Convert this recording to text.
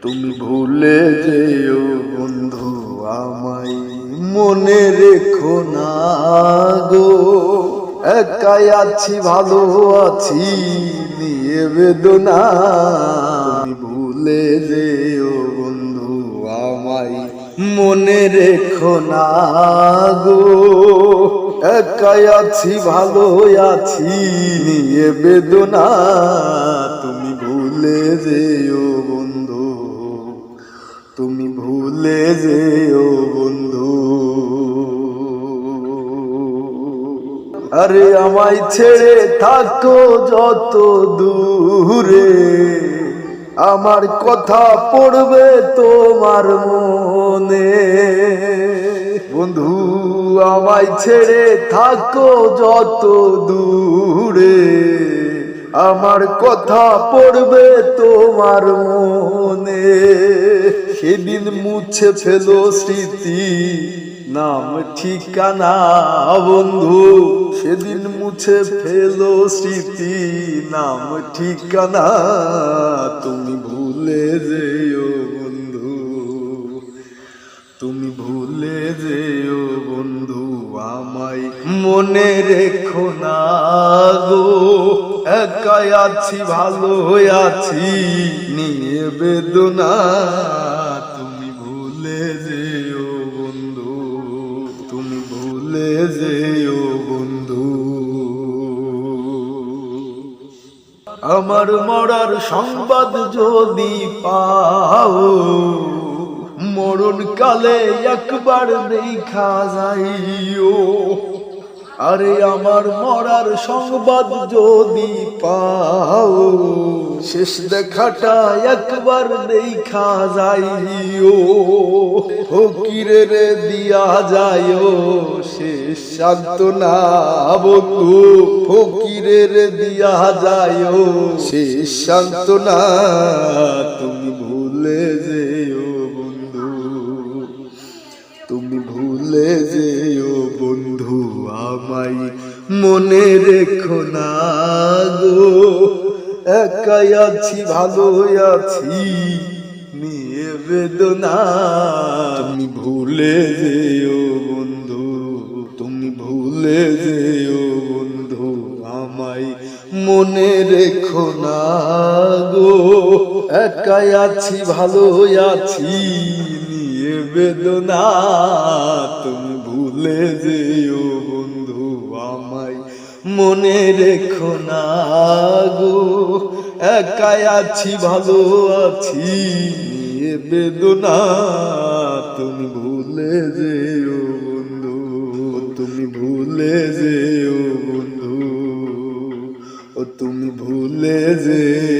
তুমি ভুলে যেও বন্ধু আমায়, মনে রেখো না গো। একাই আছি ভালো আছি নিয়ে বেদনা, তুমি ভুলে যেও বন্ধু আমায়, মনে রেখো না গো। একাই আছি ভালো আছি নিয়ে বেদনা, তুমি ভুলে যেও বন্ধু, তুমি ভুলে যেও বন্ধু। আরে আমায় ছেড়ে থাকো যত দূরে, আমার কথা পড়বে তোমার মনে। বন্ধু আমায় ছেড়ে থাকো যত দূরে, আমার কথা পড়বে তোমার মনে। সেদিন মুছে ফেলো স্মৃতি নাম ঠিকানা বন্ধু, সেদিন মুছে ফেলো স্মৃতি নাম ঠিকানা, তুমি ভুলে যেও বন্ধু, তুমি ভুলে যেও বন্ধু আমায়, মনে রেখো না গো। একাই আছি ভালো আছি নিয়ে বেদনা, তুমি ভুলে যেও বন্ধু, তুমি ভুলে যেও বন্ধু। আমার মরার সংবাদ যদি পাও, মরণ কালে একবার দেখা যাইও। আরে আমার মরার সংবাদ যদি পাও, শেষ দেখাটা একবার দেখা যাইও। ফকিরের দিয়া যাইও শেষ সান্ত্বনা বন্ধু, ফকিরের দিয়া যাইও শেষ সান্ত্বনা, তুমি ভুলে যেও বন্ধু, তুমি ভুলে যেও বন্ধু আমায়, মনে রেখো না গো। একাই আছি ভালো আছি নিয়ে বেদনা, তুমি ভুলে যেও বন্ধু, তুমি ভুলে যেও বন্ধু আমায়, মনে রেখো না গো। একাই আছি ভালো আছি নিয়ে বেদনা, তুমি ভুলে যেও বন্ধু আমায়, মনে রেখো না গো। একাই আছি ভালো আছি নিয়ে বেদনা, তুমি ভুলে যেও বন্ধু, তুমি ভুলে যেও বন্ধু, ও তুমি ভুলে যেও।